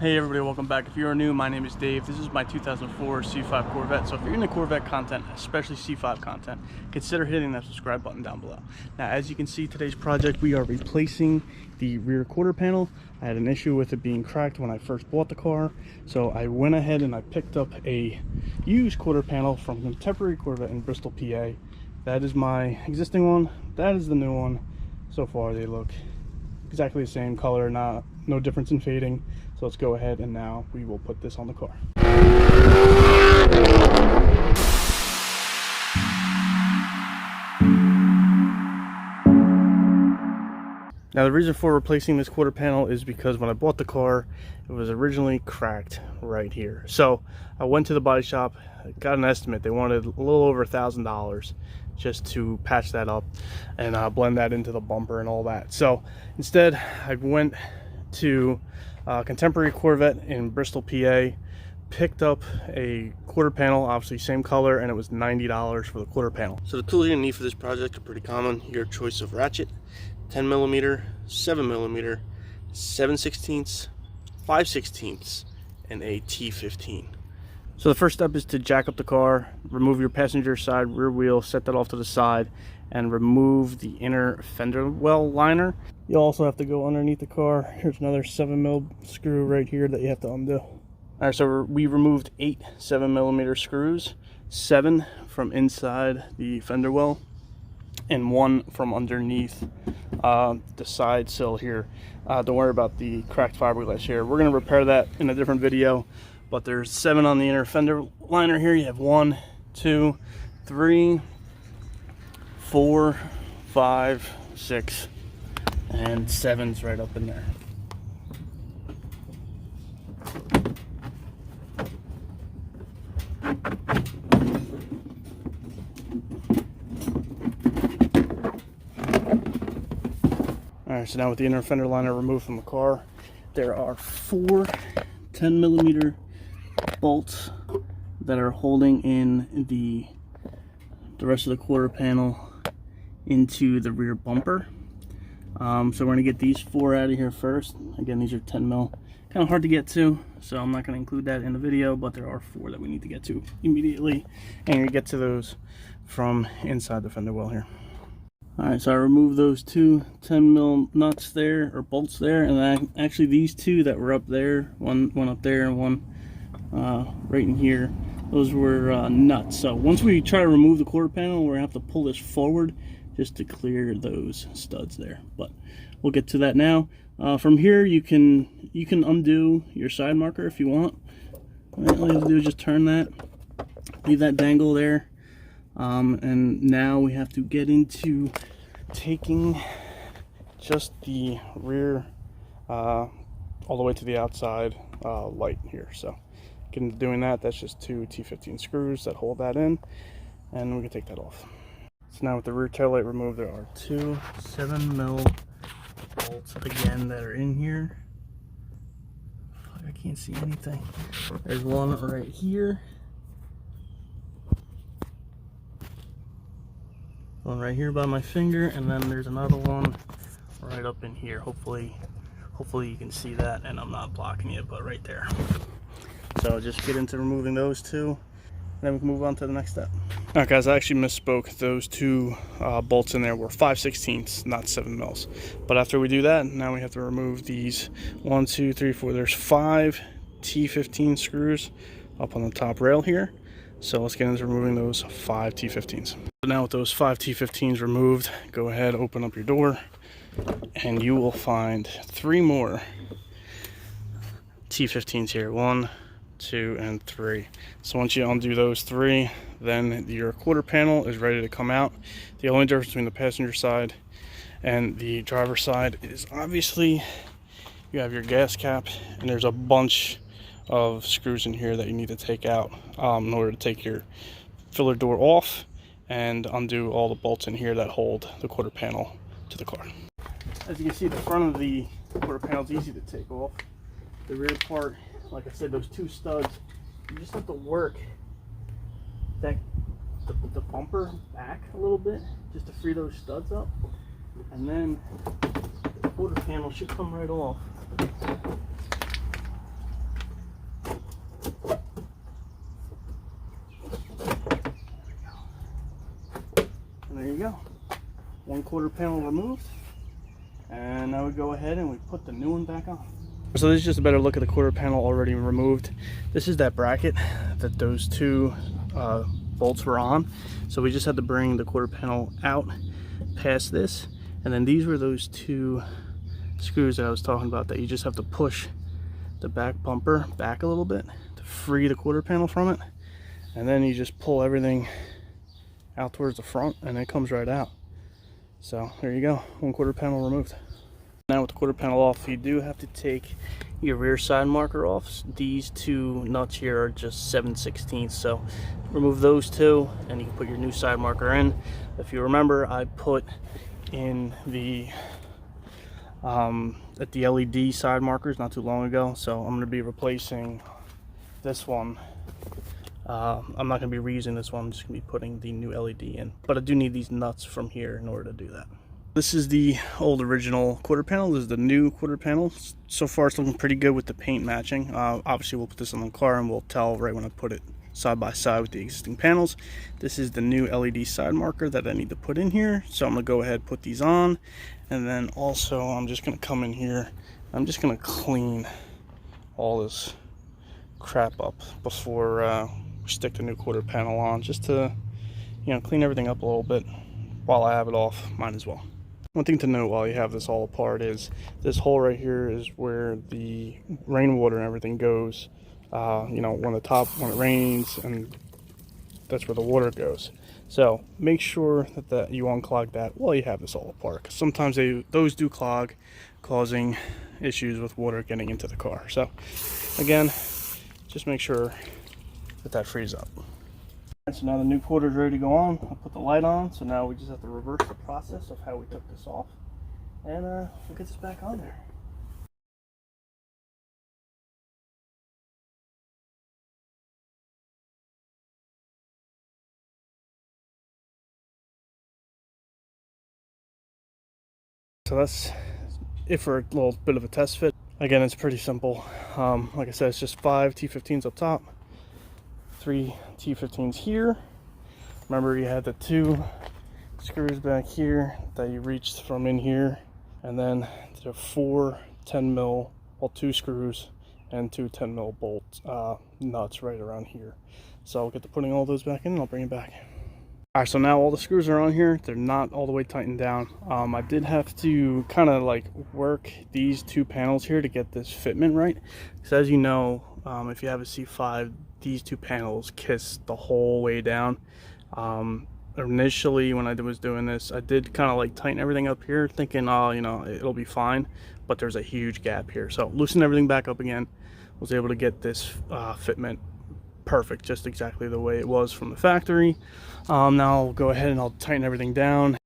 Hey everybody, welcome back. If you're new, my name is Dave. This is my 2004 C5 Corvette. So if you're into Corvette content, especially C5 content, consider hitting that subscribe button down below. Now, as you can see, today's project, we are replacing the rear quarter panel. I had an issue with it being cracked when I first bought the car. So I went ahead and I picked up a used quarter panel from Contemporary Corvette in Bristol, PA. That is my existing one. That is the new one. So far, they look exactly the same color, no difference in fading. So let's go ahead and now we will put this on the car. Now the reason for replacing this quarter panel is because when I bought the car, it was originally cracked right here. So I went to the body shop, got an estimate. They wanted a little over $1,000 just to patch that up and blend that into the bumper and all that. So instead I went to Contemporary Corvette in Bristol, PA, picked up a quarter panel, obviously same color, and it was $90 for the quarter panel. So the tools you're gonna need for this project are pretty common. Your choice of ratchet: 10mm, 7mm, 7/16, 5/16, and a T15. So the first step is to jack up the car, remove your passenger side rear wheel, set that off to the side, and remove the inner fender well liner. You also have to go underneath the car. Here's another 7mm screw right here that you have to undo. Alright, so we removed 8 7mm screws, 7 from inside the fender well, and 1 from underneath the side sill here. Don't worry about the cracked fiberglass here. We're going to repair that in a different video, but there's 7 on the inner fender liner here. You have 1, 2, 3, 4, 5, 6, and 7's right up in there. Alright, so now with the inner fender liner removed from the car, there are 4 10mm bolts that are holding in the rest of the quarter panel into the rear bumper. So we're going to get these 4 out of here first. Again, these are 10mm. Kind of hard to get to, so I'm not going to include that in the video, but there are 4 that we need to get to immediately. And you get to those from inside the fender well here. Alright, so I removed those 2 10mm nuts there, or bolts there, and actually these 2 that were up there, one up there and one right in here, those were nuts. So once we try to remove the quarter panel, we're going to have to pull this forward just to clear those studs there. But we'll get to that now. From here, you can undo your side marker if you want. All you have to do is just turn that, leave that dangle there. And now we have to get into taking just the rear all the way to the outside light here. So get into doing that. That's just 2 T15 screws that hold that in, and we can take that off. So now with the rear tail light removed, there are 2 7mm bolts again that are in here. I can't see anything. There's one right here. One right here by my finger, and then there's another one right up in here. Hopefully you can see that, and I'm not blocking it, but right there. So just get into removing those 2, and then we can move on to the next step. Alright guys, I actually misspoke. Those 2 bolts in there were 5/16, not 7mm. But after we do that, now we have to remove these 1, 2, 3, 4. There's 5 T15 screws up on the top rail here. So let's get into removing those 5 T15s. So now with those 5 T15s removed, go ahead, open up your door, and you will find 3 more T15s here. 1, 2, and 3. So once you undo those 3, then your quarter panel is ready to come out. The only difference between the passenger side and the driver's side is obviously you have your gas cap, and there's a bunch of screws in here that you need to take out in order to take your filler door off and undo all the bolts in here that hold the quarter panel to the car. As you can see, the front of the quarter panel is easy to take off. The rear part, like I said, those 2 studs, you just have to work the bumper back a little bit just to free those studs up, and then the quarter panel should come right off. go. One quarter panel removed. And now we go ahead and we put the new one back on. So this is just a better look at the quarter panel already removed. This is that bracket that those two bolts were on. So we just had to bring the quarter panel out past this. And then these were those two screws that I was talking about that you just have to push the back bumper back a little bit to free the quarter panel from it. And then you just pull everything out towards the front and it comes right out. So there you go, one quarter panel removed. Now with the quarter panel off, you do have to take your rear side marker off. These two nuts here are just 7/16, so remove those two and you can put your new side marker in. If you remember, I put in the at the LED side markers not too long ago, so I'm going to be replacing this one. I'm not going to be reusing this one, I'm just going to be putting the new LED in. But I do need these nuts from here in order to do that. This is the old original quarter panel. This is the new quarter panel. So far it's looking pretty good with the paint matching. Obviously we'll put this on the car and we'll tell right when I put it side by side with the existing panels. This is the new LED side marker that I need to put in here. So I'm going to go ahead and put these on. And then also I'm just going to come in here. I'm just going to clean all this crap up before stick the new quarter panel on, just to, you know, clean everything up a little bit while I have it off. Might as well. One thing to note while you have this all apart is this hole right here is where the rainwater and everything goes. You know, when it rains, and that's where the water goes. So make sure that you unclog that while you have this all apart, because sometimes those do clog, causing issues with water getting into the car. So again, just make sure that frees up. Alright, so now the new quarter is ready to go on. I'll put the light on, so now we just have to reverse the process of how we took this off, and we'll get this back on there. So that's it for a little bit of a test fit. Again, it's pretty simple. Like I said, it's just 5 T15s up top, 3 T15s here. Remember, you had the 2 screws back here that you reached from in here, and then the 4 10 mil, well, 2 screws and 2 10 mil bolt nuts right around here. So I'll get to putting all those back in and I'll bring it back. Alright, so now all the screws are on here. They're not all the way tightened down. I did have to kind of like work these 2 panels here to get this fitment right. Because as you know, if you have a C5, these 2 panels kiss the whole way down. Initially when I was doing this, I did kind of like tighten everything up here, thinking, oh, you know, it'll be fine. But there's a huge gap here. So loosened everything back up again. Was able to get this fitment perfect, just exactly the way it was from the factory. Now I'll go ahead and I'll tighten everything down.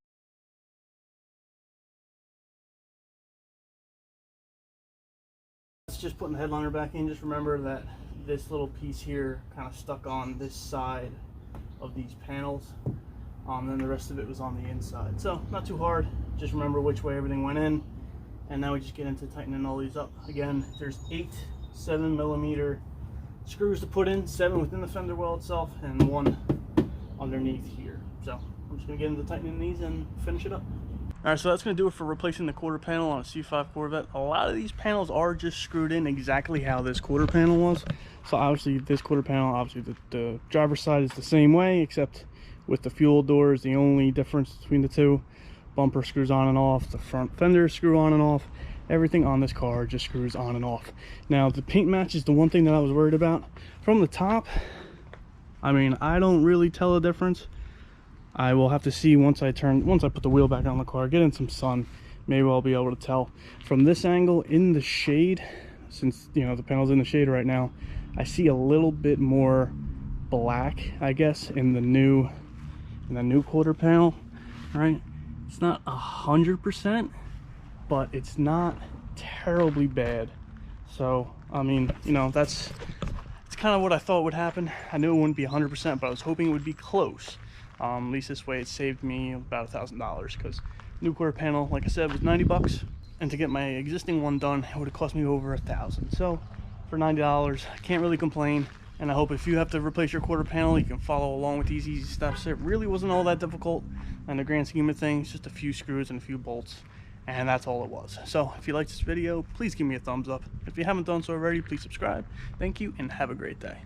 Just putting the headliner back in. Just remember that this little piece here kind of stuck on this side of these panels, then the rest of it was on the inside, so not too hard. Just remember which way everything went in, and now we just get into tightening all these up. Again, there's 8 7mm screws to put in, 7 within the fender well itself and 1 underneath here. So I'm just going to get into tightening these and finish it up. Alright, so that's going to do it for replacing the quarter panel on a C5 Corvette. A lot of these panels are just screwed in exactly how this quarter panel was. So obviously this quarter panel, obviously the driver's side is the same way, except with the fuel doors, the only difference between the two. Bumper screws on and off, the front fender screw on and off. Everything on this car just screws on and off. Now the paint match is the one thing that I was worried about. From the top, I mean, I don't really tell a difference. I will have to see once I put the wheel back on the car, get in some sun, maybe I'll be able to tell. From this angle in the shade, since, you know, the panel's in the shade right now, I see a little bit more black, I guess, in the new quarter panel. Right? It's not 100%, but it's not terribly bad. So I mean, you know, it's kind of what I thought would happen. I knew it wouldn't be 100%, but I was hoping it would be close. At least this way it saved me about $1,000, because new quarter panel, like I said, was 90 bucks, and to get my existing one done, it would have cost me over $1,000. So for $90, I can't really complain. And I hope if you have to replace your quarter panel, you can follow along with these easy steps. It really wasn't all that difficult in the grand scheme of things, just a few screws and a few bolts, and that's all it was. So if you liked this video, please give me a thumbs up. If you haven't done so already, please subscribe. Thank you and have a great day.